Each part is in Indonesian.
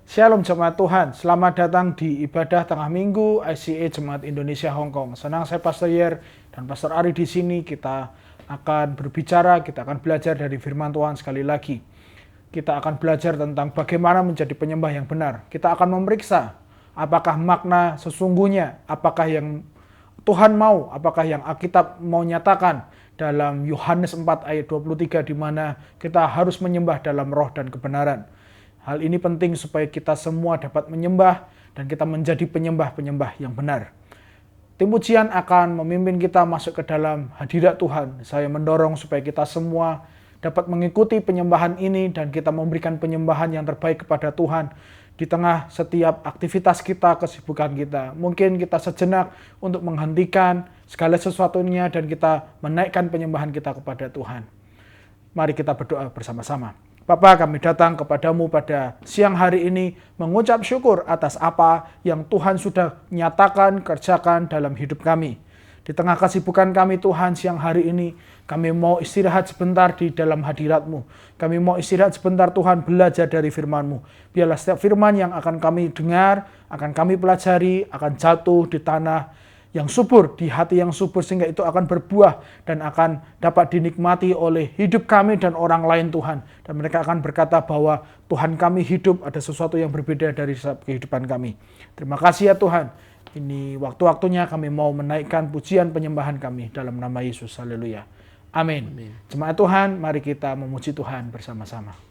Shalom Jemaat Tuhan, selamat datang di ibadah tengah minggu ICA Jemaat Indonesia Hong Kong. Senang saya Pastor Yer dan Pastor Ari di sini. Kita akan berbicara, kita akan belajar dari firman Tuhan sekali lagi. Kita akan belajar tentang bagaimana menjadi penyembah yang benar. Kita akan memeriksa apakah makna sesungguhnya, apakah yang Tuhan mau, apakah yang Alkitab mau nyatakan dalam Yohanes 4 ayat 23 di mana kita harus menyembah dalam roh dan kebenaran. Hal ini penting supaya kita semua dapat menyembah dan kita menjadi penyembah-penyembah yang benar. Tim ujian akan memimpin kita masuk ke dalam hadirat Tuhan. Saya mendorong supaya kita semua dapat mengikuti penyembahan ini dan kita memberikan penyembahan yang terbaik kepada Tuhan di tengah setiap aktivitas kita, kesibukan kita. Mungkin kita sejenak untuk menghentikan segala sesuatunya dan kita menaikkan penyembahan kita kepada Tuhan. Mari kita berdoa bersama-sama. Bapa, kami datang kepadamu pada siang hari ini mengucap syukur atas apa yang Tuhan sudah nyatakan, kerjakan dalam hidup kami. Di tengah kesibukan kami Tuhan siang hari ini, kami mau istirahat sebentar di dalam hadirat-Mu. Kami mau istirahat sebentar Tuhan belajar dari firman-Mu. Biarlah setiap firman yang akan kami dengar, akan kami pelajari, akan jatuh di tanah yang subur, di hati yang subur, sehingga itu akan berbuah dan akan dapat dinikmati oleh hidup kami dan orang lain Tuhan. Dan mereka akan berkata bahwa Tuhan kami hidup, ada sesuatu yang berbeda dari kehidupan kami. Terima kasih ya Tuhan. Ini waktu-waktunya kami mau menaikkan pujian penyembahan kami dalam nama Yesus. Haleluya. Amin. Jemaat Tuhan, mari kita memuji Tuhan bersama-sama.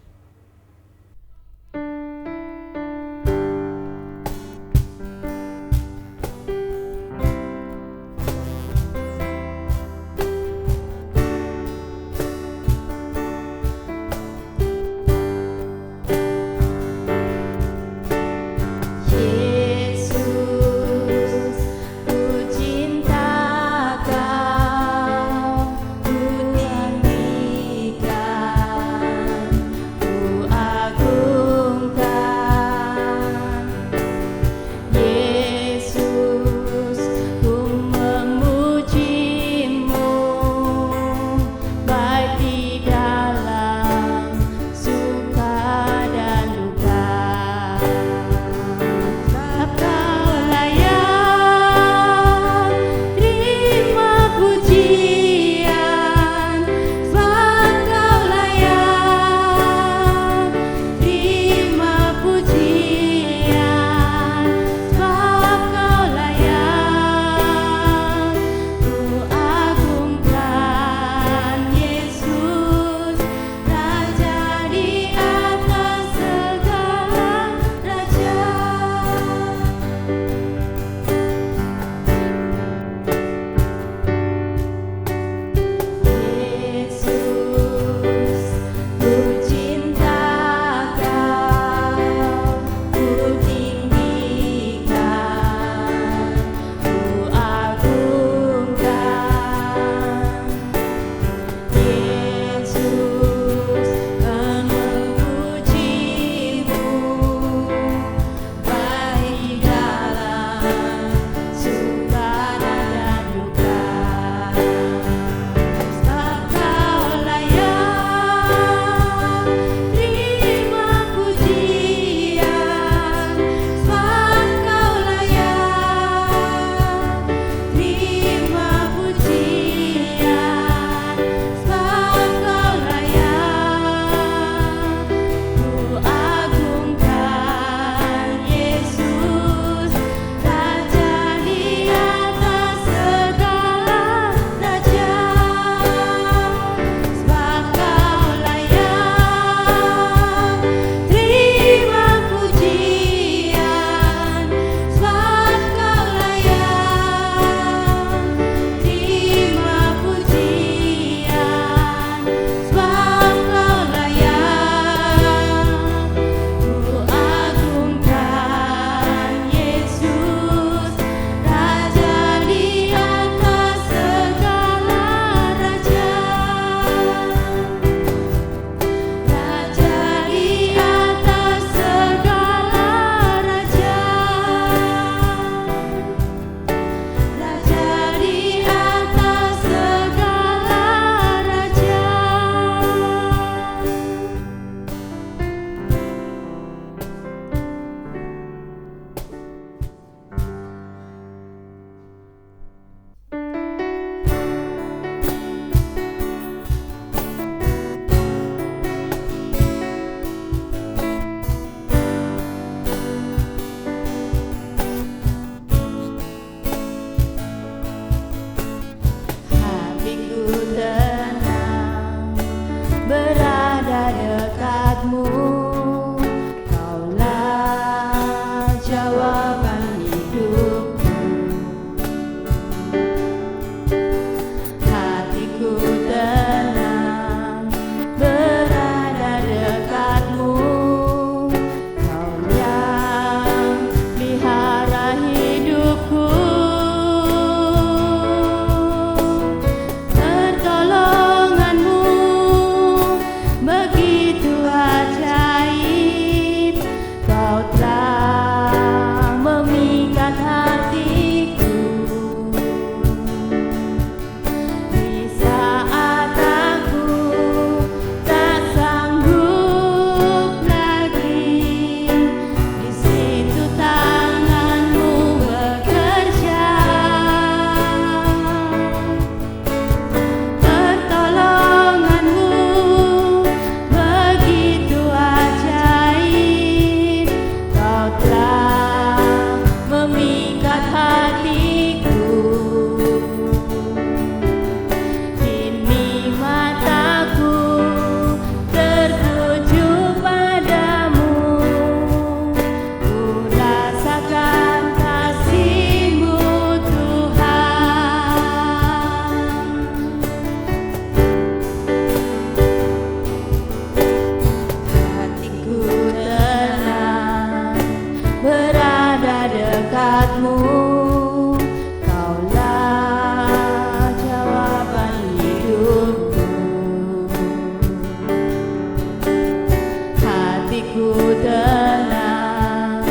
hatiku tenang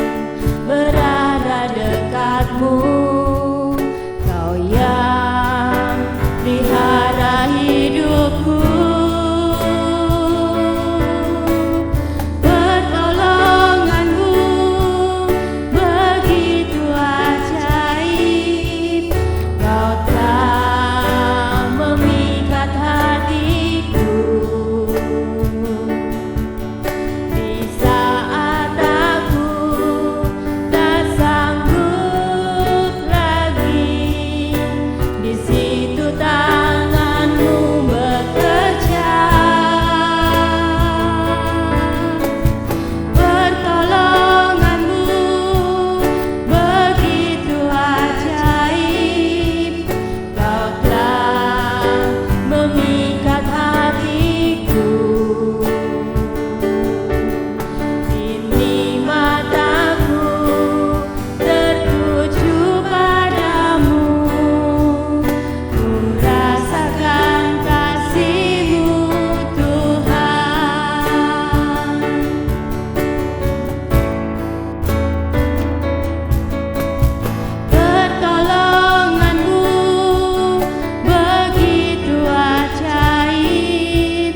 berada dekatmu. Kau yang pelihara hidupku. Pertolonganmu begitu ajaib. Kau telah memikat hatiku. Di saat aku tak sanggup lagi, di situ tanganmu bekerja. Pertolonganmu begitu ajaib. Kau telah memikat hatiku. Kini mataku tertuju padamu. Ku rasakan kasih-Mu, Tuhan. Pertolonganmu begitu ajaib.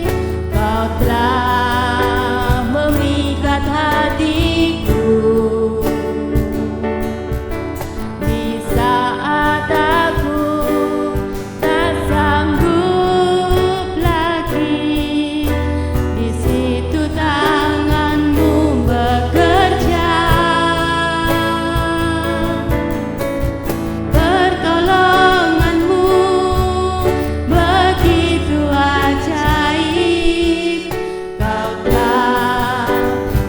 Kau telah memikat hatiku. Di saat aku tak sanggup lagi, di situ tanganmu bekerja. Pertolonganmu begitu ajaib. Kau telah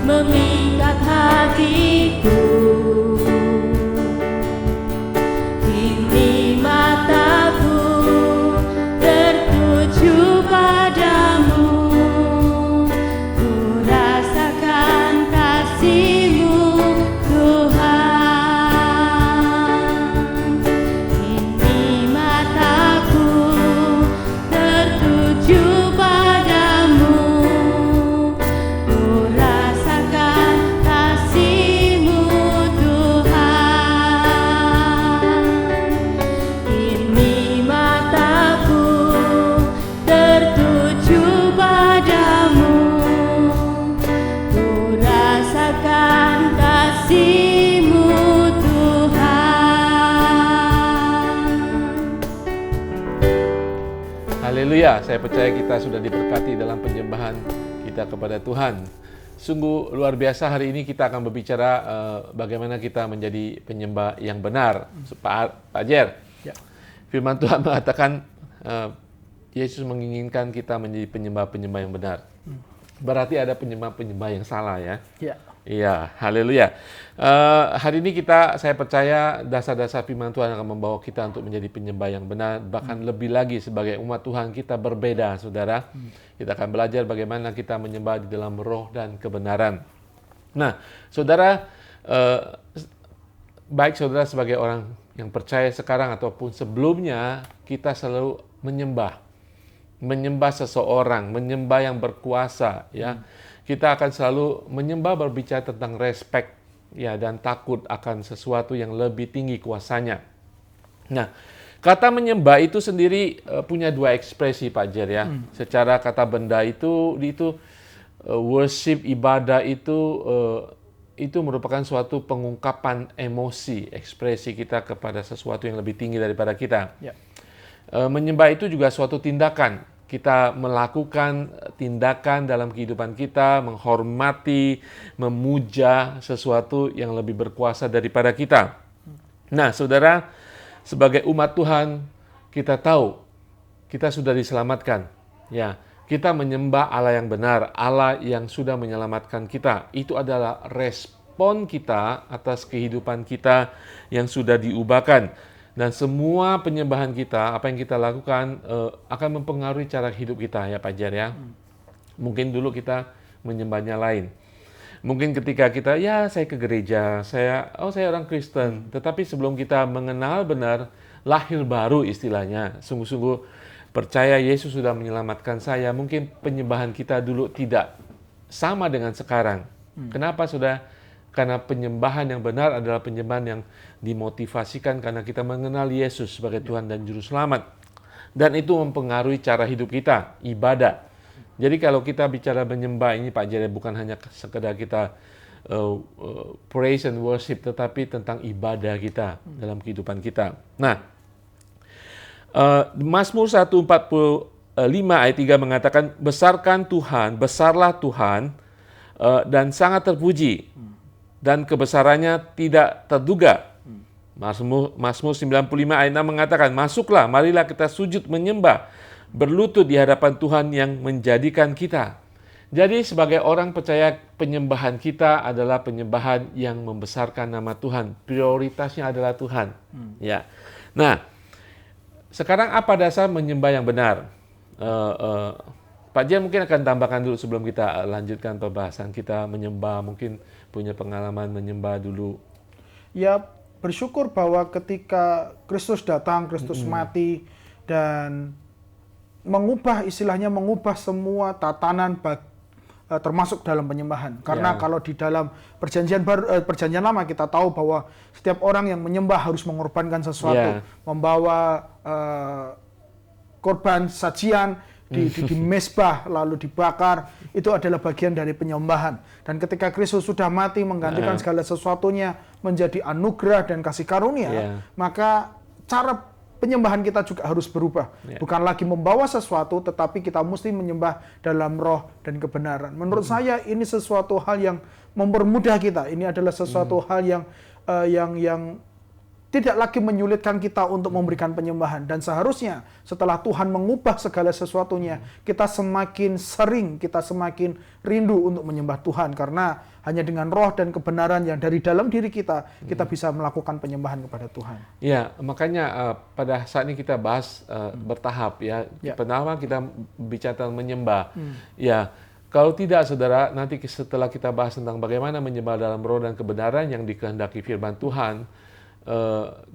memikat hatiku. Kini mataku tertuju padamu. Ku rasakan kasih-Mu, Tuhan. Kini mataku tertuju padamu. Ku rasakan kasih-Mu, Tuhan. Kini mataku tertuju padamu. Ku rasakan kasih-Mu, Tuhan. Haleluya, saya percaya kita sudah diberkati dalam penyembahan kita kepada Tuhan. Sungguh luar biasa, hari ini kita akan berbicara bagaimana kita menjadi penyembah yang benar. Pak Jer, Ya. firman Tuhan mengatakan Yesus menginginkan kita menjadi penyembah-penyembah yang benar. Berarti ada penyembah-penyembah yang salah ya. Ya. Iya, haleluya. Hari ini saya percaya dasar-dasar firman Tuhan akan membawa kita untuk menjadi penyembah yang benar. Bahkan lebih lagi sebagai umat Tuhan kita berbeda, saudara. Kita akan belajar bagaimana kita menyembah di dalam roh dan kebenaran. Nah, saudara, baik saudara sebagai orang yang percaya sekarang ataupun sebelumnya, kita selalu menyembah seseorang, menyembah yang berkuasa, ya. Kita akan selalu menyembah, berbicara tentang respect, ya, dan takut akan sesuatu yang lebih tinggi kuasanya. Nah, kata menyembah itu sendiri punya dua ekspresi, Pak Jer, ya. Secara kata benda itu worship, ibadah itu merupakan suatu pengungkapan emosi, ekspresi kita kepada sesuatu yang lebih tinggi daripada kita. Ya. Menyembah itu juga suatu tindakan. Kita melakukan tindakan dalam kehidupan kita, menghormati, memuja sesuatu yang lebih berkuasa daripada kita. Nah, saudara, sebagai umat Tuhan, kita tahu kita sudah diselamatkan. Ya, kita menyembah Allah yang benar, Allah yang sudah menyelamatkan kita. Itu adalah respon kita atas kehidupan kita yang sudah diubahkan. Dan semua penyembahan kita, apa yang kita lakukan, akan mempengaruhi cara hidup kita, ya Pak Jar, ya. Mungkin dulu kita menyembahnya lain. Mungkin ketika kita, saya ke gereja, saya orang Kristen. Tetapi sebelum kita mengenal benar, lahir baru istilahnya, sungguh-sungguh percaya Yesus sudah menyelamatkan saya, mungkin penyembahan kita dulu tidak sama dengan sekarang. Kenapa, Saudara? Karena penyembahan yang benar adalah penyembahan yang dimotivasikan karena kita mengenal Yesus sebagai Tuhan dan Juru Selamat. Dan itu mempengaruhi cara hidup kita, ibadah. Jadi kalau kita bicara menyembah ini, Pak Jere, bukan hanya sekedar kita praise and worship, tetapi tentang ibadah kita dalam kehidupan kita. Nah, Mazmur 145 ayat 3 mengatakan, besarlah Tuhan, dan sangat terpuji, dan kebesarannya tidak terduga. Mazmur 95 ayat 6 mengatakan, masuklah, marilah kita sujud menyembah, berlutut di hadapan Tuhan yang menjadikan kita. Jadi sebagai orang percaya, penyembahan kita adalah penyembahan yang membesarkan nama Tuhan. Prioritasnya adalah Tuhan. Ya. Nah, sekarang apa dasar menyembah yang benar? Pak Jan mungkin akan tambahkan dulu sebelum kita lanjutkan pembahasan kita menyembah, mungkin punya pengalaman menyembah dulu. Ya, bersyukur bahwa ketika Kristus datang, Kristus mati, dan istilahnya mengubah semua tatanan termasuk dalam penyembahan. Karena kalau di dalam perjanjian lama kita tahu bahwa setiap orang yang menyembah harus mengorbankan sesuatu, membawa korban sajian di mezbah lalu dibakar, itu adalah bagian dari penyembahan. Dan ketika Kristus sudah mati menggantikan segala sesuatunya menjadi anugerah dan kasih karunia, maka cara penyembahan kita juga harus berubah. Bukan lagi membawa sesuatu, tetapi kita mesti menyembah dalam roh dan kebenaran. Menurut saya ini sesuatu hal yang mempermudah kita. Ini adalah sesuatu hal yang tidak lagi menyulitkan kita untuk memberikan penyembahan. Dan seharusnya setelah Tuhan mengubah segala sesuatunya, kita semakin semakin rindu untuk menyembah Tuhan. Karena hanya dengan roh dan kebenaran yang dari dalam diri kita, kita bisa melakukan penyembahan kepada Tuhan. Ya, makanya pada saat ini kita bahas bertahap ya. Pertama kita bicara tentang menyembah. Ya, kalau tidak, saudara, nanti setelah kita bahas tentang bagaimana menyembah dalam roh dan kebenaran yang dikehendaki firman Tuhan,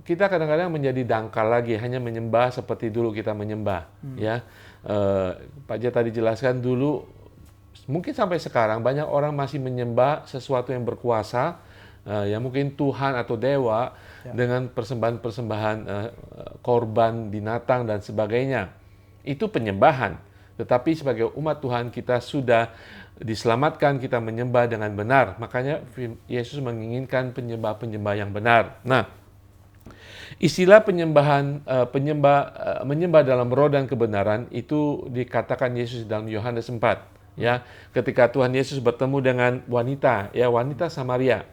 kita kadang-kadang menjadi dangkal lagi, hanya menyembah seperti dulu kita menyembah. Ya, Pak J tadi jelaskan dulu, mungkin sampai sekarang banyak orang masih menyembah sesuatu yang berkuasa, ya mungkin Tuhan atau dewa, dengan persembahan-persembahan korban binatang dan sebagainya. Itu penyembahan. Tetapi sebagai umat Tuhan kita sudah diselamatkan, kita menyembah dengan benar. Makanya Yesus menginginkan penyembah-penyembah yang benar. Nah, istilah menyembah dalam roh dan kebenaran itu dikatakan Yesus dalam Yohanes 4. Ya, ketika Tuhan Yesus bertemu dengan wanita Samaria,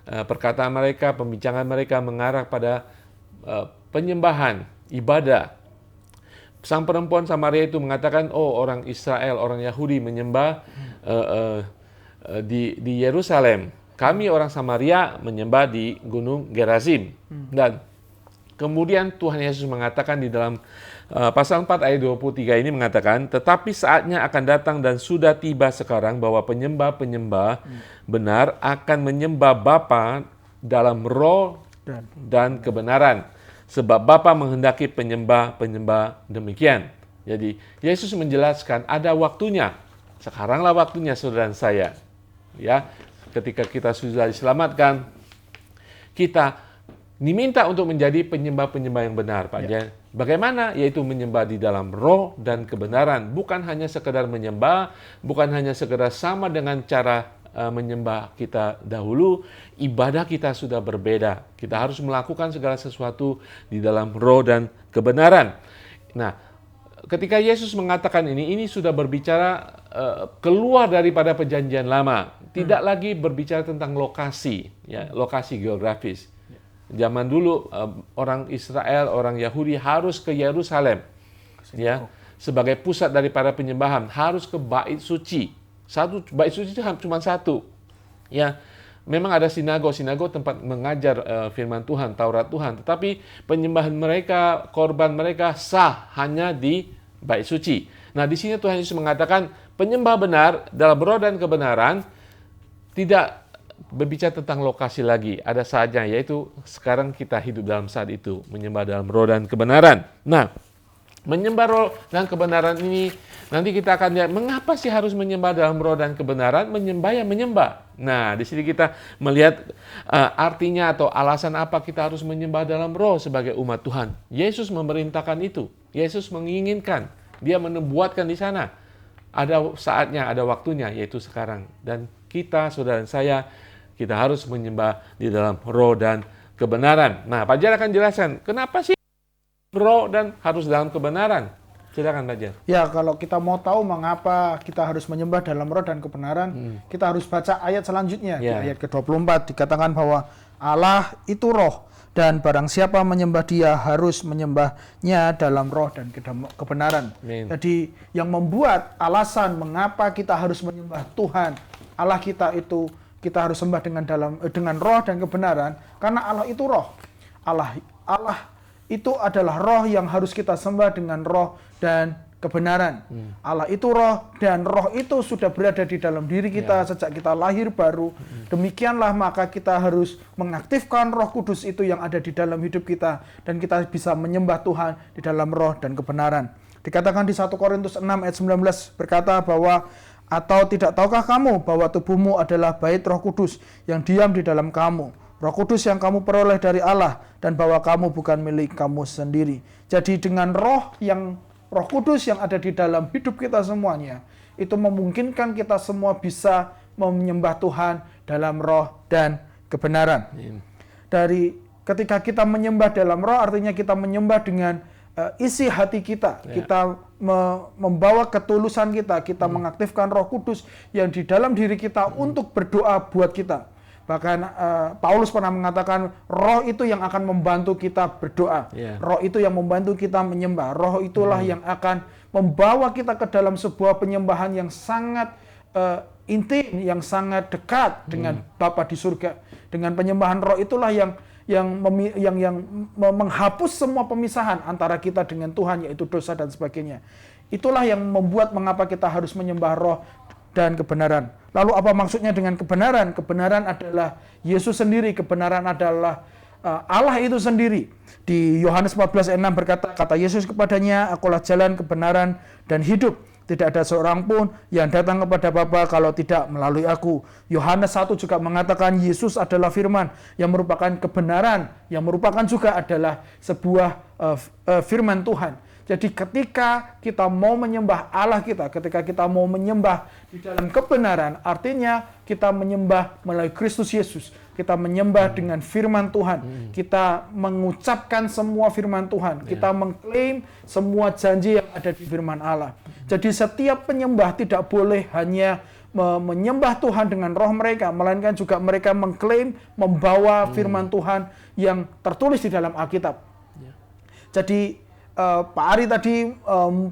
perkataan mereka, pembincangan mereka mengarah pada penyembahan, ibadah. Sang perempuan Samaria itu mengatakan, orang Israel, orang Yahudi menyembah di Yerusalem. Kami orang Samaria menyembah di Gunung Gerazim. Dan kemudian Tuhan Yesus mengatakan di dalam pasal 4 ayat 23 ini mengatakan, tetapi saatnya akan datang dan sudah tiba sekarang bahwa penyembah-penyembah benar akan menyembah Bapa dalam roh dan kebenaran. Sebab Bapa menghendaki penyembah-penyembah demikian. Jadi Yesus menjelaskan ada waktunya. Sekaranglah waktunya, saudara dan saya. Ya, ketika kita sudah diselamatkan, kita diminta untuk menjadi penyembah-penyembah yang benar, Pak Jan. Bagaimana? Yaitu menyembah di dalam roh dan kebenaran. Bukan hanya sekedar menyembah, bukan hanya sekedar sama dengan cara menyembah kita dahulu. Ibadah kita sudah berbeda. Kita harus melakukan segala sesuatu di dalam roh dan kebenaran. Nah, ketika Yesus mengatakan ini sudah berbicara keluar daripada perjanjian lama. Tidak lagi berbicara tentang lokasi, ya, lokasi geografis. Zaman dulu orang Israel, orang Yahudi harus ke Yerusalem, ya, sebagai pusat daripada penyembahan, harus ke bait suci. Bait suci itu cuma satu. Ya, memang ada sinago tempat mengajar firman Tuhan, Taurat Tuhan, tetapi penyembahan mereka, korban mereka sah hanya di bait suci. Nah, di sini Tuhan Yesus mengatakan penyembah benar dalam roh dan kebenaran tidak berbicara tentang lokasi lagi. Ada saatnya, yaitu sekarang kita hidup dalam saat itu, menyembah dalam roh dan kebenaran. Nah, menyembah roh dan kebenaran ini nanti kita akan lihat mengapa sih harus menyembah dalam roh dan kebenaran. Menyembah ya menyembah. Nah, di sini kita melihat artinya atau alasan apa kita harus menyembah dalam roh sebagai umat Tuhan. Yesus memerintahkan itu. Yesus menginginkan. Dia menubuatkan di sana. Ada saatnya, ada waktunya, yaitu sekarang. Dan kita, saudara dan saya, kita harus menyembah di dalam roh dan kebenaran. Nah, Pak Jar akan jelaskan, kenapa sih roh dan harus dalam kebenaran? Silakan Pak Jar. Ya, kalau kita mau tahu mengapa kita harus menyembah dalam roh dan kebenaran, kita harus baca ayat selanjutnya. Di ayat ke-24 dikatakan bahwa Allah itu roh, dan barang siapa menyembah dia harus menyembahnya dalam roh dan kebenaran. Jadi yang membuat alasan mengapa kita harus menyembah Tuhan, Allah kita itu, kita harus sembah dengan roh dan kebenaran, karena Allah itu roh. Allah itu adalah roh yang harus kita sembah dengan roh dan kebenaran. Allah itu roh, dan roh itu sudah berada di dalam diri kita sejak kita lahir baru. Demikianlah maka kita harus mengaktifkan Roh Kudus itu yang ada di dalam hidup kita, dan kita bisa menyembah Tuhan di dalam roh dan kebenaran. Dikatakan di 1 Korintus 6 ayat 19 berkata bahwa, atau tidak tahukah kamu bahwa tubuhmu adalah bait Roh Kudus yang diam di dalam kamu, Roh Kudus yang kamu peroleh dari Allah, dan bahwa kamu bukan milik kamu sendiri. Jadi dengan Roh Kudus yang ada di dalam hidup kita semuanya, itu memungkinkan kita semua bisa menyembah Tuhan dalam roh dan kebenaran. Dari ketika kita menyembah dalam roh, artinya kita menyembah dengan isi hati kita. Kita membawa ketulusan kita mengaktifkan Roh Kudus yang di dalam diri kita untuk berdoa buat kita. Bahkan Paulus pernah mengatakan roh itu yang akan membantu kita berdoa. Roh itu yang membantu kita menyembah. Roh itulah yang akan membawa kita ke dalam sebuah penyembahan yang sangat intim, yang sangat dekat dengan Bapa di surga. Dengan penyembahan roh itulah yang menghapus semua pemisahan antara kita dengan Tuhan, yaitu dosa dan sebagainya. Itulah yang membuat mengapa kita harus menyembah roh dan kebenaran. Lalu apa maksudnya dengan kebenaran? Kebenaran adalah Yesus sendiri, kebenaran adalah Allah itu sendiri. Di Yohanes 14 ayat 6 berkata, kata Yesus kepadanya, akulah jalan, kebenaran, dan hidup. Tidak ada seorang pun yang datang kepada Bapa kalau tidak melalui aku. Yohanes 1 juga mengatakan Yesus adalah firman yang merupakan kebenaran, yang merupakan juga adalah sebuah firman Tuhan. Jadi ketika kita mau menyembah Allah kita, ketika kita mau menyembah di dalam kebenaran, artinya kita menyembah melalui Kristus Yesus. Kita menyembah dengan firman Tuhan. Kita mengucapkan semua firman Tuhan. Kita mengklaim semua janji yang ada di firman Allah. Jadi setiap penyembah tidak boleh hanya menyembah Tuhan dengan roh mereka, melainkan juga mereka mengklaim, membawa firman Tuhan yang tertulis di dalam Alkitab. Jadi Pak Ari tadi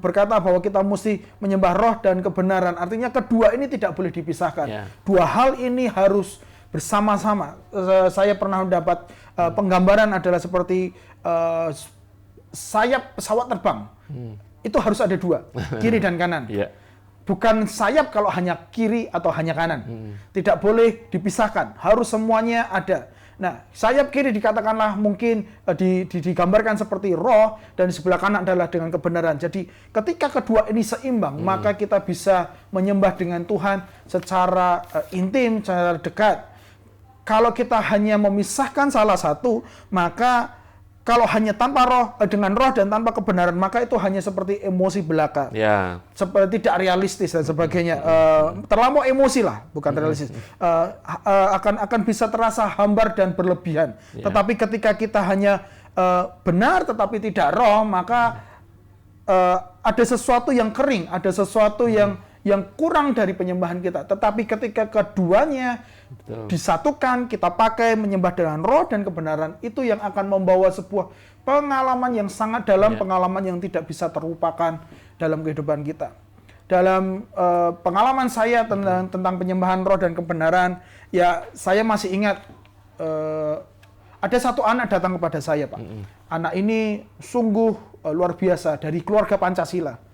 berkata bahwa kita mesti menyembah roh dan kebenaran. Artinya kedua ini tidak boleh dipisahkan. Dua hal ini harus bersama-sama. Saya pernah mendapat penggambaran adalah seperti sayap pesawat terbang. Itu harus ada dua, kiri dan kanan. Bukan sayap kalau hanya kiri atau hanya kanan. Tidak boleh dipisahkan, harus semuanya ada. Nah, sayap kiri dikatakanlah mungkin digambarkan seperti roh, dan di sebelah kanan adalah dengan kebenaran. Jadi ketika kedua ini seimbang, maka kita bisa menyembah dengan Tuhan secara intim, secara dekat. Kalau kita hanya memisahkan salah satu, maka kalau hanya tanpa roh, dengan roh dan tanpa kebenaran, maka itu hanya seperti emosi belaka. Seperti tidak realistis dan sebagainya. Terlampau emosi lah, bukan realistis. Akan bisa terasa hambar dan berlebihan. Tetapi ketika kita hanya benar tetapi tidak roh, maka ada sesuatu yang kering, ada sesuatu yang kurang dari penyembahan kita. Tetapi ketika keduanya disatukan, kita pakai menyembah dengan roh dan kebenaran, itu yang akan membawa sebuah pengalaman yang sangat dalam, pengalaman yang tidak bisa terlupakan dalam kehidupan kita. Dalam pengalaman saya tentang penyembahan roh dan kebenaran, ya saya masih ingat ada satu anak datang kepada saya, Pak. Anak ini sungguh luar biasa, dari keluarga Pancasila.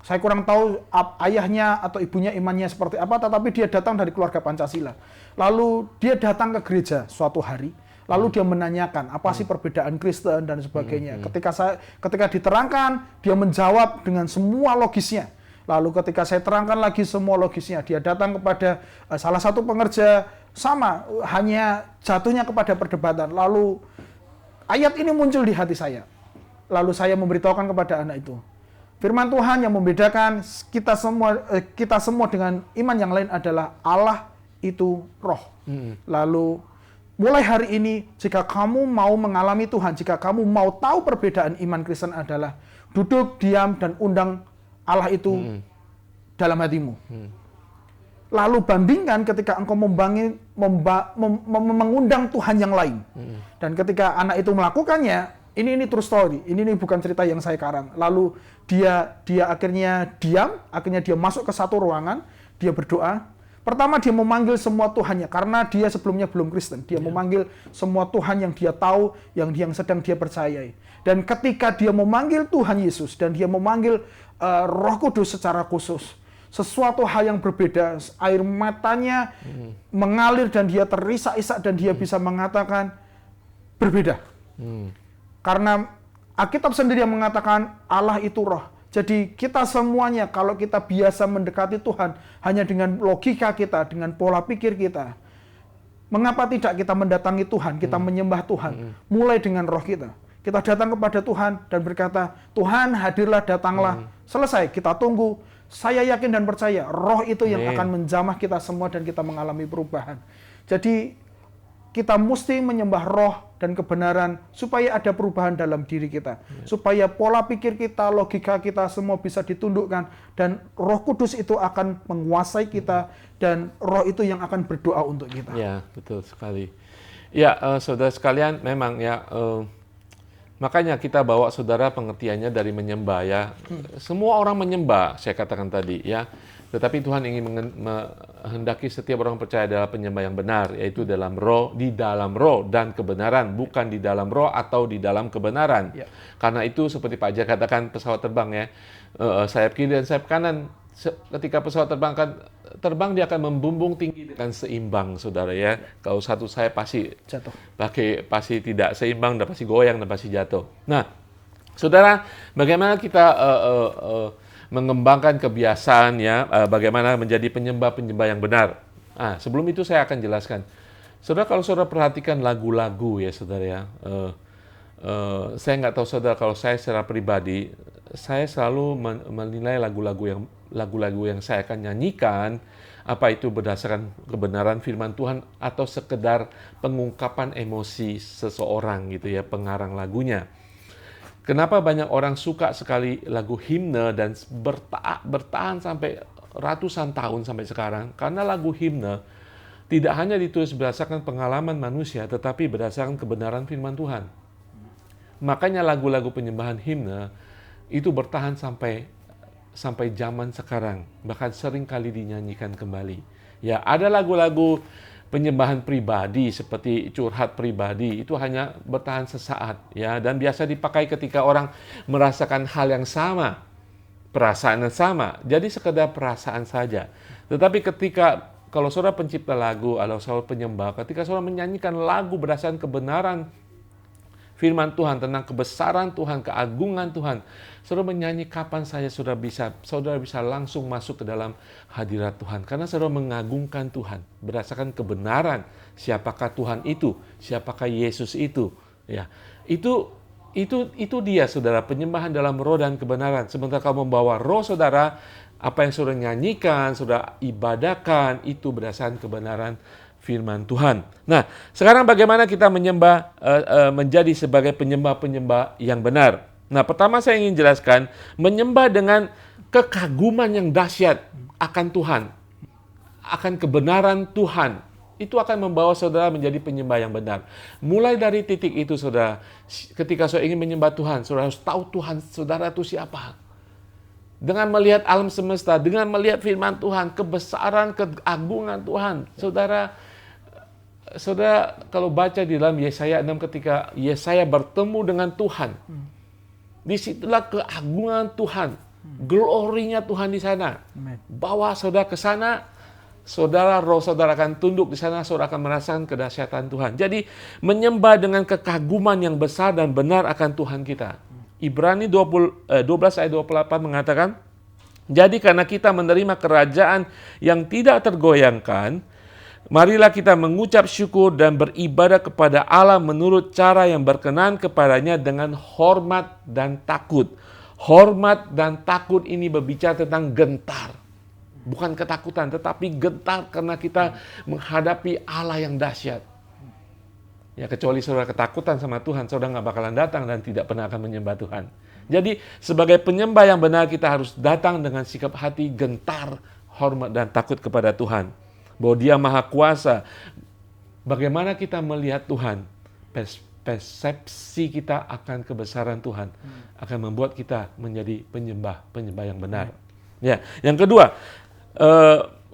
Saya kurang tahu ayahnya atau ibunya imannya seperti apa, tetapi dia datang dari keluarga Pancasila. Lalu dia datang ke gereja suatu hari, lalu dia menanyakan apa sih perbedaan Kristen dan sebagainya. Ketika diterangkan, dia menjawab dengan semua logisnya. Lalu ketika saya terangkan lagi semua logisnya, dia datang kepada salah satu pengerja, sama, hanya jatuhnya kepada perdebatan. Lalu ayat ini muncul di hati saya. Lalu saya memberitahukan kepada anak itu, firman Tuhan yang membedakan kita semua dengan iman yang lain adalah Allah itu roh. Lalu mulai hari ini, jika kamu mau mengalami Tuhan, jika kamu mau tahu perbedaan iman Kristen adalah duduk, diam, dan undang Allah itu dalam hatimu. Lalu bandingkan ketika engkau mengundang Tuhan yang lain. Dan ketika anak itu melakukannya, ini true story, ini bukan cerita yang saya karang. Lalu dia akhirnya diam, akhirnya dia masuk ke satu ruangan, dia berdoa. Pertama dia memanggil semua Tuhannya, karena dia sebelumnya belum Kristen. Dia memanggil semua Tuhan yang dia tahu, yang sedang dia percayai. Dan ketika dia memanggil Tuhan Yesus, dan dia memanggil Roh Kudus secara khusus, sesuatu hal yang berbeda, air matanya mengalir dan dia terisak-isak dan dia bisa mengatakan berbeda. Karena Alkitab sendiri yang mengatakan Allah itu roh. Jadi kita semuanya kalau kita biasa mendekati Tuhan hanya dengan logika kita, dengan pola pikir kita, mengapa tidak kita mendatangi Tuhan, kita menyembah Tuhan, mulai dengan roh kita. Kita datang kepada Tuhan dan berkata, Tuhan hadirlah, datanglah. Selesai, kita tunggu. Saya yakin dan percaya, roh itu yang akan menjamah kita semua dan kita mengalami perubahan. Jadi kita mesti menyembah roh dan kebenaran supaya ada perubahan dalam diri kita. Supaya pola pikir kita, logika kita semua bisa ditundukkan. Dan Roh Kudus itu akan menguasai kita dan roh itu yang akan berdoa untuk kita. Ya, betul sekali. Ya, saudara sekalian, memang ya, makanya kita bawa saudara pengertiannya dari menyembah ya. Semua orang menyembah, saya katakan tadi ya. Tetapi Tuhan ingin menghendaki setiap orang percaya adalah penyembah yang benar, yaitu dalam roh, di dalam roh dan kebenaran, bukan di dalam roh atau di dalam kebenaran. Ya. Karena itu seperti Pak Ajar katakan pesawat terbang ya, sayap kiri dan sayap kanan. Ketika pesawat terbang dia akan membumbung tinggi dengan seimbang, saudara ya. Kalau satu sayap pasti jatuh, pasti tidak seimbang, dan pasti goyang, dan pasti jatuh. Nah, saudara, bagaimana kita mengembangkan kebiasaan ya, bagaimana menjadi penyembah yang benar. Sebelum itu saya akan jelaskan. Saudara, kalau saudara perhatikan lagu-lagu ya, saudara ya. Saya nggak tahu saudara, kalau saya secara pribadi, saya selalu menilai lagu-lagu yang saya akan nyanyikan, apa itu berdasarkan kebenaran firman Tuhan atau sekedar pengungkapan emosi seseorang gitu ya, pengarang lagunya. Kenapa banyak orang suka sekali lagu himne dan bertahan sampai ratusan tahun sampai sekarang? Karena lagu himne tidak hanya ditulis berdasarkan pengalaman manusia, tetapi berdasarkan kebenaran firman Tuhan. Makanya lagu-lagu penyembahan himne itu bertahan sampai zaman sekarang, bahkan sering kali dinyanyikan kembali. Ya, ada lagu-lagu penyembahan pribadi seperti curhat pribadi itu hanya bertahan sesaat ya, dan biasa dipakai ketika orang merasakan hal yang sama, perasaan yang sama. Jadi sekedar perasaan saja. Tetapi kalau saudara pencipta lagu atau saudara penyembah, ketika saudara menyanyikan lagu berdasarkan kebenaran firman Tuhan, tentang kebesaran Tuhan, keagungan Tuhan, saudara menyanyi kapan saja saudara bisa langsung masuk ke dalam hadirat Tuhan. Karena saudara mengagungkan Tuhan berdasarkan kebenaran siapakah Tuhan itu, siapakah Yesus itu. Ya, itu dia saudara, penyembahan dalam roh dan kebenaran. Sementara kalau membawa roh saudara, apa yang saudara nyanyikan, saudara ibadahkan, itu berdasarkan kebenaran firman Tuhan. Nah, sekarang bagaimana kita menjadi sebagai penyembah-penyembah yang benar? Nah, pertama saya ingin jelaskan, menyembah dengan kekaguman yang dahsyat akan Tuhan, akan kebenaran Tuhan, itu akan membawa saudara menjadi penyembah yang benar. Mulai dari titik itu, saudara, ketika saudara ingin menyembah Tuhan, saudara harus tahu Tuhan saudara itu siapa. Dengan melihat alam semesta, dengan melihat firman Tuhan, kebesaran, keagungan Tuhan, Saudara kalau baca di dalam Yesaya 6, ketika Yesaya bertemu dengan Tuhan, disitulah keagungan Tuhan, glorinya Tuhan di sana. Bawa saudara ke sana, roh saudara akan tunduk di sana, saudara akan merasakan kedahsyatan Tuhan. Jadi menyembah dengan kekaguman yang besar dan benar akan Tuhan kita. Ibrani 12 ayat 28 mengatakan, Jadi karena kita menerima kerajaan yang tidak tergoyangkan, marilah kita mengucap syukur dan beribadah kepada Allah menurut cara yang berkenan kepadanya dengan hormat dan takut. Hormat dan takut ini berbicara tentang gentar. Bukan ketakutan, tetapi gentar karena kita menghadapi Allah yang dahsyat. Ya, kecuali saudara ketakutan sama Tuhan, saudara nggak bakalan datang dan tidak pernah akan menyembah Tuhan. Jadi sebagai penyembah yang benar kita harus datang dengan sikap hati gentar, hormat dan takut kepada Tuhan. Bahwa Dia Maha Kuasa. Bagaimana kita melihat Tuhan? Persepsi kita akan kebesaran Tuhan akan membuat kita menjadi penyembah yang benar. Ya, yang kedua,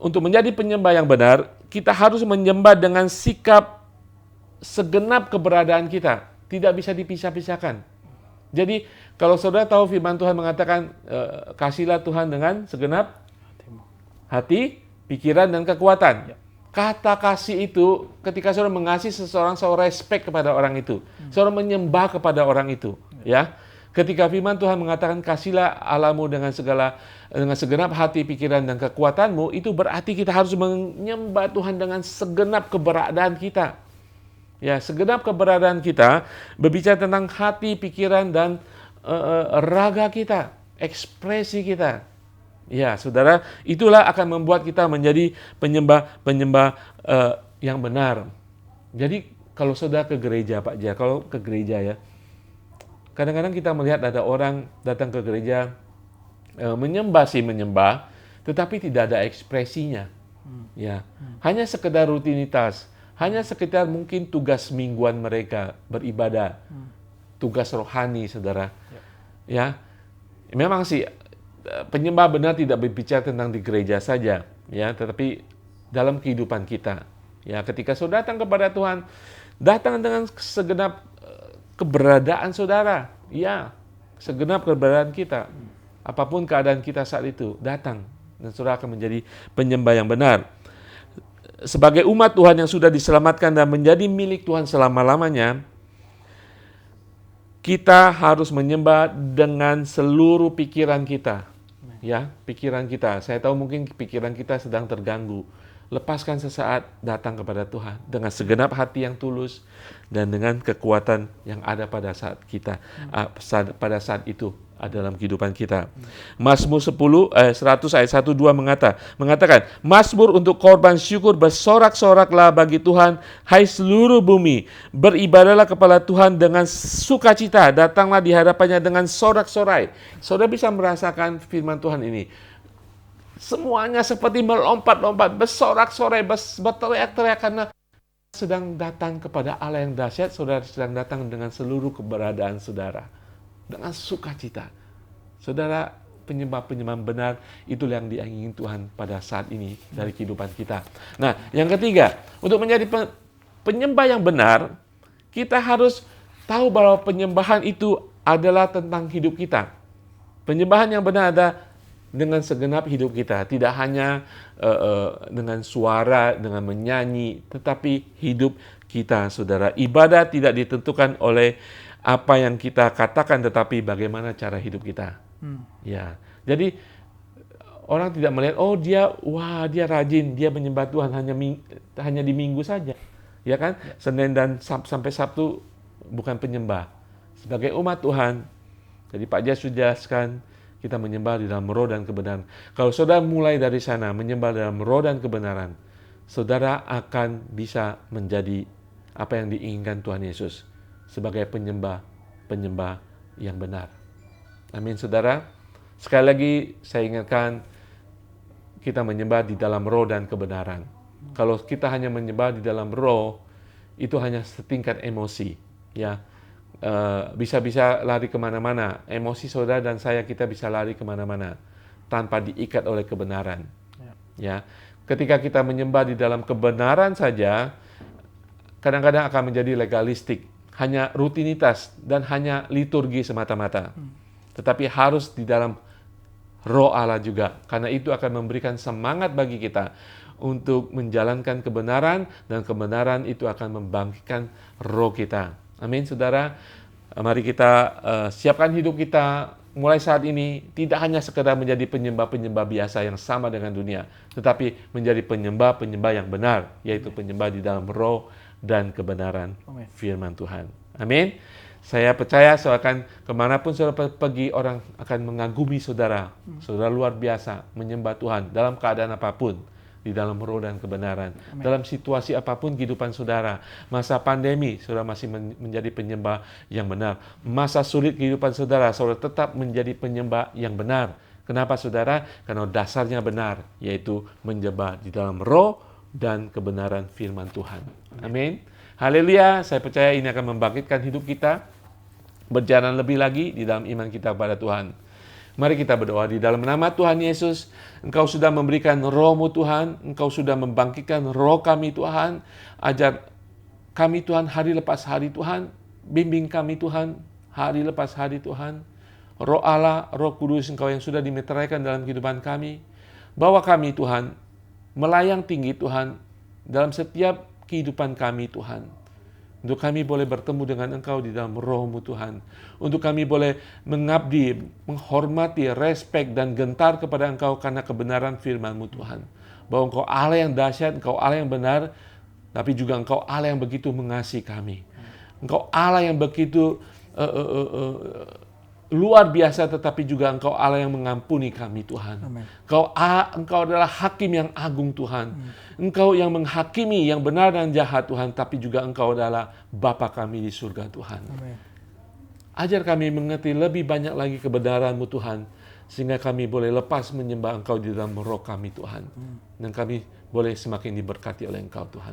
untuk menjadi penyembah yang benar, kita harus menyembah dengan sikap segenap keberadaan kita. Tidak bisa dipisah-pisahkan. Jadi, kalau saudara tahu firman Tuhan mengatakan, kasihlah Tuhan dengan segenap hati, pikiran, dan kekuatan. Kata kasih itu, ketika saudara mengasihi seseorang, saudara respect kepada orang itu. Saudara menyembah kepada orang itu. Ya, ketika firman Tuhan mengatakan, kasihlah Allahmu dengan segenap hati, pikiran, dan kekuatanmu, itu berarti kita harus menyembah Tuhan dengan segenap keberadaan kita. Ya, segenap keberadaan kita berbicara tentang hati, pikiran, dan raga kita, ekspresi kita. Ya, saudara, itulah akan membuat kita menjadi penyembah yang benar. Jadi, kalau saudara ke gereja, Pak Ja, kalau ke gereja ya, kadang-kadang kita melihat ada orang datang ke gereja, menyembah, tetapi tidak ada ekspresinya. Ya, hanya sekedar rutinitas. Hanya sekitar mungkin tugas mingguan mereka beribadah, tugas rohani, saudara. Ya, memang sih penyembah benar tidak berbicara tentang di gereja saja, ya, tetapi dalam kehidupan kita. Ya, ketika saudara datang kepada Tuhan, datang dengan segenap keberadaan saudara. Ya, segenap keberadaan kita. Apapun keadaan kita saat itu, datang dan saudara akan menjadi penyembah yang benar. Sebagai umat Tuhan yang sudah diselamatkan dan menjadi milik Tuhan selama-lamanya, kita harus menyembah dengan seluruh pikiran kita. Ya, pikiran kita. Saya tahu mungkin pikiran kita sedang terganggu. Lepaskan sesaat, datang kepada Tuhan dengan segenap hati yang tulus dan dengan kekuatan yang ada pada saat kita, pada saat itu dalam kehidupan kita. Mazmur 100 ayat 1-2 mengatakan, Mazmur untuk korban syukur, bersorak-soraklah bagi Tuhan, hai seluruh bumi, beribadahlah kepada Tuhan dengan sukacita, datanglah di hadapannya dengan sorak-sorai. Saudara bisa merasakan firman Tuhan ini. Semuanya seperti melompat-lompat, bersorak-sorai, berteriak-teriak karena sedang datang kepada Allah yang dahsyat. Saudara sedang datang dengan seluruh keberadaan saudara, dengan sukacita. Saudara, penyembah-penyembah benar, itulah yang diingini Tuhan pada saat ini dari kehidupan kita. Nah, yang ketiga, untuk menjadi penyembah yang benar, kita harus tahu bahwa penyembahan itu adalah tentang hidup kita. Penyembahan yang benar ada dengan segenap hidup kita, tidak hanya dengan suara, dengan menyanyi, tetapi hidup kita, saudara. Ibadah tidak ditentukan oleh apa yang kita katakan, tetapi bagaimana cara hidup kita. Ya, jadi orang tidak melihat, oh dia rajin, dia menyembah Tuhan hanya di Minggu saja, ya kan? Senin dan sampai Sabtu bukan penyembah. Sebagai umat Tuhan, jadi Pak Jas sudah jelaskan, kita menyembah di dalam roh dan kebenaran. Kalau saudara mulai dari sana, menyembah dalam roh dan kebenaran, saudara akan bisa menjadi apa yang diinginkan Tuhan Yesus sebagai penyembah yang benar. Amin, saudara. Sekali lagi saya ingatkan, kita menyembah di dalam roh dan kebenaran. Kalau kita hanya menyembah di dalam roh, itu hanya setingkat emosi, ya. Bisa-bisa lari kemana-mana. Emosi saudara dan saya, kita bisa lari kemana-mana tanpa diikat oleh kebenaran. Ya, ketika kita menyembah di dalam kebenaran saja, kadang-kadang akan menjadi legalistik, hanya rutinitas dan hanya liturgi semata-mata. Tetapi harus di dalam roh Allah juga, karena itu akan memberikan semangat bagi kita untuk menjalankan kebenaran, dan kebenaran itu akan membangkitkan roh kita. Amin, saudara. Mari kita siapkan hidup kita mulai saat ini tidak hanya sekedar menjadi penyembah-penyembah biasa yang sama dengan dunia, tetapi menjadi penyembah-penyembah yang benar, yaitu penyembah di dalam roh dan kebenaran Amin. firman Tuhan. Amin. Saya percaya seakan kemanapun saudara pergi, orang akan mengagumi saudara. Saudara luar biasa menyembah Tuhan dalam keadaan apapun, di dalam roh dan kebenaran. Amin. Dalam situasi apapun kehidupan saudara. Masa pandemi, saudara masih menjadi penyembah yang benar. Masa sulit kehidupan saudara, saudara tetap menjadi penyembah yang benar. Kenapa saudara? Karena dasarnya benar, yaitu menyembah di dalam roh dan kebenaran firman Tuhan. Amin. Haleluya, saya percaya ini akan membangkitkan hidup kita, berjalan lebih lagi di dalam iman kita kepada Tuhan. Mari kita berdoa di dalam nama Tuhan Yesus. Engkau sudah memberikan roh-Mu Tuhan, Engkau sudah membangkitkan roh kami Tuhan. Ajar kami Tuhan hari lepas hari Tuhan, bimbing kami Tuhan hari lepas hari Tuhan. Roh Allah, Roh Kudus Engkau yang sudah dimeteraikan dalam kehidupan kami. Bawa kami Tuhan melayang tinggi Tuhan dalam setiap kehidupan kami Tuhan. Untuk kami boleh bertemu dengan Engkau di dalam roh-Mu Tuhan. Untuk kami boleh mengabdi, menghormati, respek dan gentar kepada Engkau karena kebenaran firman-Mu Tuhan. Bahwa Engkau Allah yang dahsyat, Engkau Allah yang benar, tapi juga Engkau Allah yang begitu mengasihi kami. Engkau Allah yang begitu luar biasa, tetapi juga Engkau Allah yang mengampuni kami Tuhan. Amin. Engkau adalah hakim yang agung Tuhan. Engkau yang menghakimi yang benar dan jahat Tuhan, tapi juga Engkau adalah Bapa kami di surga Tuhan. Amin. Ajar kami mengerti lebih banyak lagi kebenaran-Mu Tuhan, sehingga kami boleh lepas menyembah Engkau di dalam roh kami Tuhan. Dan kami boleh semakin diberkati oleh Engkau Tuhan.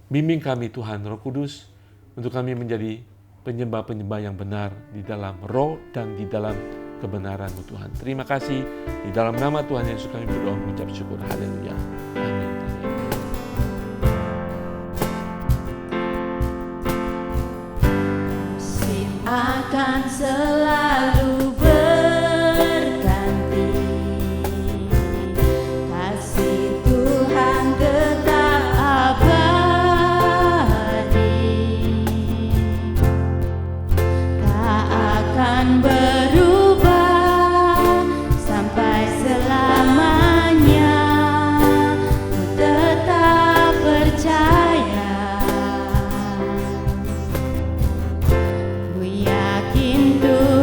Bimbing kami Tuhan, Roh Kudus, untuk kami menjadi penyembah-penyembah yang benar di dalam roh dan di dalam kebenaran-Mu Tuhan. Terima kasih. Di dalam nama Tuhan Yesus kami berdoa mengucap syukur. Haleluya. Amin. Musim akan selalu berganti, kasih Tuhan tetap abadi, tak akan berubah sampai selamanya. Ku tetap percaya, ku yakin Tuhan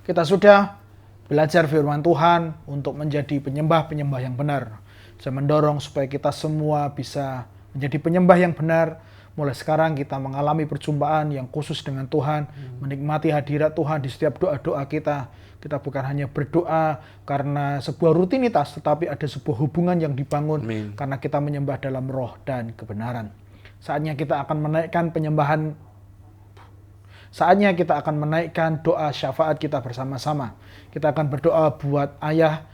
Kita sudah belajar firman Tuhan untuk menjadi penyembah-penyembah yang benar. Saya mendorong supaya kita semua bisa menjadi penyembah yang benar. Mulai sekarang kita mengalami perjumpaan yang khusus dengan Tuhan, menikmati hadirat Tuhan di setiap doa-doa kita. Kita bukan hanya berdoa karena sebuah rutinitas, tetapi ada sebuah hubungan yang dibangun karena kita menyembah dalam roh dan kebenaran. Saatnya kita akan menaikkan doa syafaat kita bersama-sama. Kita akan berdoa buat ayah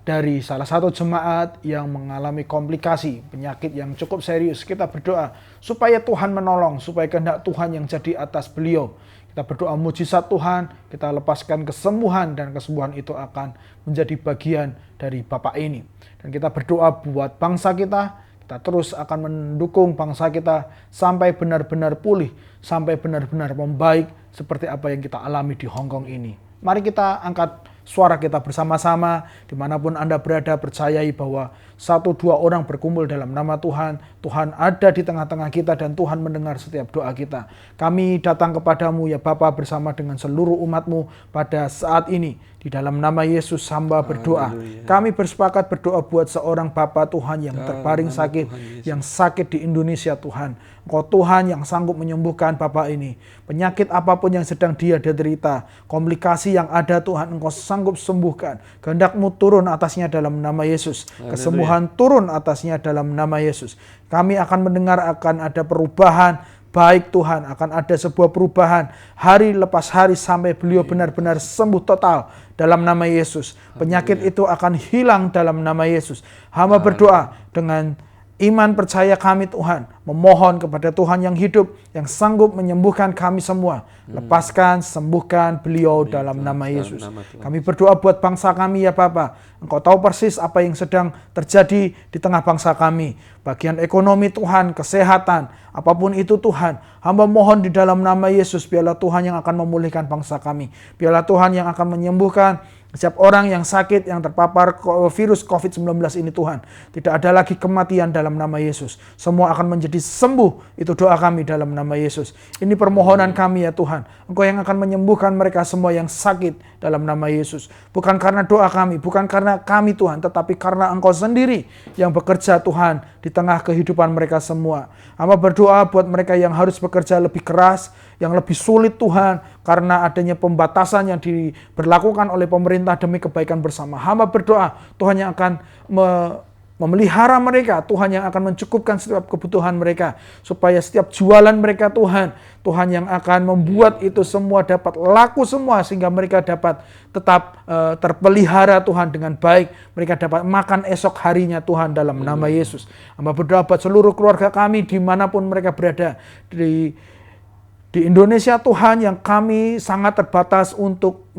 dari salah satu jemaat yang mengalami komplikasi, penyakit yang cukup serius. Kita berdoa supaya Tuhan menolong, supaya kehendak Tuhan yang jadi atas beliau. Kita berdoa mujizat Tuhan, kita lepaskan kesembuhan, dan kesembuhan itu akan menjadi bagian dari Bapak ini. Dan kita berdoa buat bangsa kita terus akan mendukung bangsa kita sampai benar-benar pulih, sampai benar-benar membaik seperti apa yang kita alami di Hong Kong ini. Mari kita angkat suara kita bersama-sama, dimanapun Anda berada, percayai bahwa 1-2 orang berkumpul dalam nama Tuhan, Tuhan ada di tengah-tengah kita dan Tuhan mendengar setiap doa kita. Kami datang kepadamu ya Bapa bersama dengan seluruh umat-Mu pada saat ini. Di dalam nama Yesus hamba berdoa. Kami bersepakat berdoa buat seorang Bapa Tuhan yang terbaring sakit, yang sakit di Indonesia Tuhan. Engkau Tuhan yang sanggup menyembuhkan Bapak ini. Penyakit apapun yang sedang dia derita, komplikasi yang ada Tuhan, Engkau sanggup sembuhkan. Kehendak-Mu turun atasnya dalam nama Yesus. Kesembuhan turun atasnya dalam nama Yesus. Kami akan mendengar akan ada perubahan. Baik Tuhan, akan ada sebuah perubahan hari lepas hari sampai beliau benar-benar sembuh total dalam nama Yesus. Penyakit itu akan hilang dalam nama Yesus. Hamba berdoa dengan iman percaya kami Tuhan, memohon kepada Tuhan yang hidup, yang sanggup menyembuhkan kami semua. Lepaskan, sembuhkan beliau dalam nama Yesus. Kami berdoa buat bangsa kami ya Bapa. Engkau tahu persis apa yang sedang terjadi di tengah bangsa kami. Bagian ekonomi Tuhan, kesehatan, apapun itu Tuhan. Hamba mohon di dalam nama Yesus, biarlah Tuhan yang akan memulihkan bangsa kami. Biarlah Tuhan yang akan menyembuhkan setiap orang yang sakit, yang terpapar virus COVID-19 ini Tuhan. Tidak ada lagi kematian dalam nama Yesus. Semua akan menjadi sembuh. Itu doa kami dalam nama Yesus. Ini permohonan kami ya Tuhan. Engkau yang akan menyembuhkan mereka semua yang sakit dalam nama Yesus. Bukan karena doa kami, bukan karena kami Tuhan, tetapi karena Engkau sendiri yang bekerja Tuhan di tengah kehidupan mereka semua. Hamba berdoa buat mereka yang harus bekerja lebih keras, yang lebih sulit Tuhan, karena adanya pembatasan yang diberlakukan oleh pemerintah demi kebaikan bersama. Hamba berdoa Tuhan yang akan memelihara mereka, Tuhan yang akan mencukupkan setiap kebutuhan mereka, supaya setiap jualan mereka Tuhan yang akan membuat itu semua dapat laku semua, sehingga mereka dapat tetap terpelihara Tuhan dengan baik, mereka dapat makan esok harinya Tuhan dalam nama Yesus. Hamba berdoa buat seluruh keluarga kami dimanapun mereka berada, di Indonesia Tuhan yang kami sangat terbatas untuk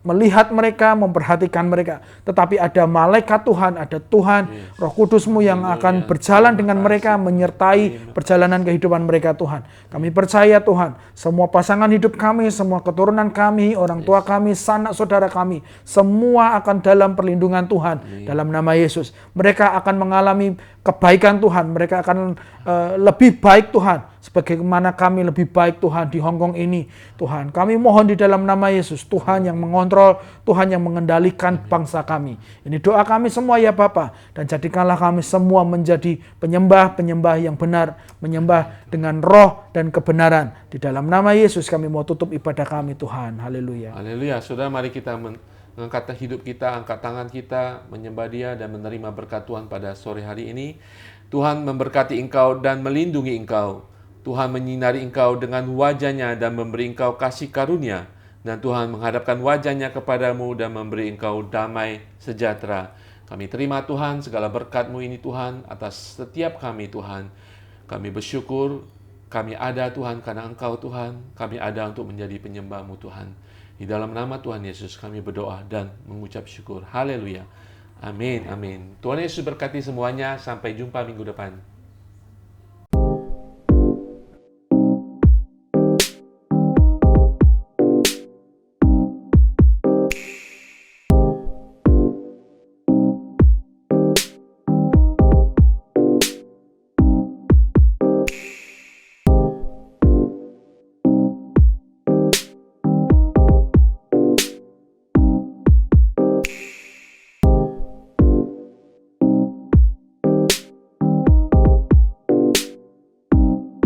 melihat mereka, memperhatikan mereka. Tetapi ada malaikat Tuhan, ada Tuhan, Roh Kudus-Mu yang akan berjalan dengan mereka, menyertai perjalanan kehidupan mereka Tuhan. Kami percaya Tuhan, semua pasangan hidup kami, semua keturunan kami, orang tua kami, sanak saudara kami, semua akan dalam perlindungan Tuhan, dalam nama Yesus. Mereka akan mengalami kebaikan Tuhan, mereka akan lebih baik Tuhan, sebagaimana kami lebih baik Tuhan di Hong Kong ini. Tuhan, kami mohon di dalam nama Yesus, Tuhan yang mengontrol, Tuhan yang mengendalikan bangsa kami. Ini doa kami semua ya Bapa, dan jadikanlah kami semua menjadi penyembah-penyembah yang benar, menyembah dengan roh dan kebenaran. Di dalam nama Yesus kami mau tutup ibadah kami Tuhan. Haleluya. Haleluya. Saudara, mari kita mengangkat hidup kita, angkat tangan kita, menyembah Dia dan menerima berkat Tuhan pada sore hari ini. Tuhan memberkati engkau dan melindungi engkau. Tuhan menyinari engkau dengan wajah-Nya dan memberi engkau kasih karunia. Dan Tuhan menghadapkan wajah-Nya kepadamu dan memberi engkau damai sejahtera. Kami terima Tuhan segala berkat-Mu ini Tuhan atas setiap kami Tuhan. Kami bersyukur, kami ada Tuhan karena Engkau Tuhan. Kami ada untuk menjadi penyembah-Mu Tuhan. Di dalam nama Tuhan Yesus kami berdoa dan mengucap syukur. Haleluya. Amin, amin. Tuhan Yesus berkati semuanya. Sampai jumpa minggu depan.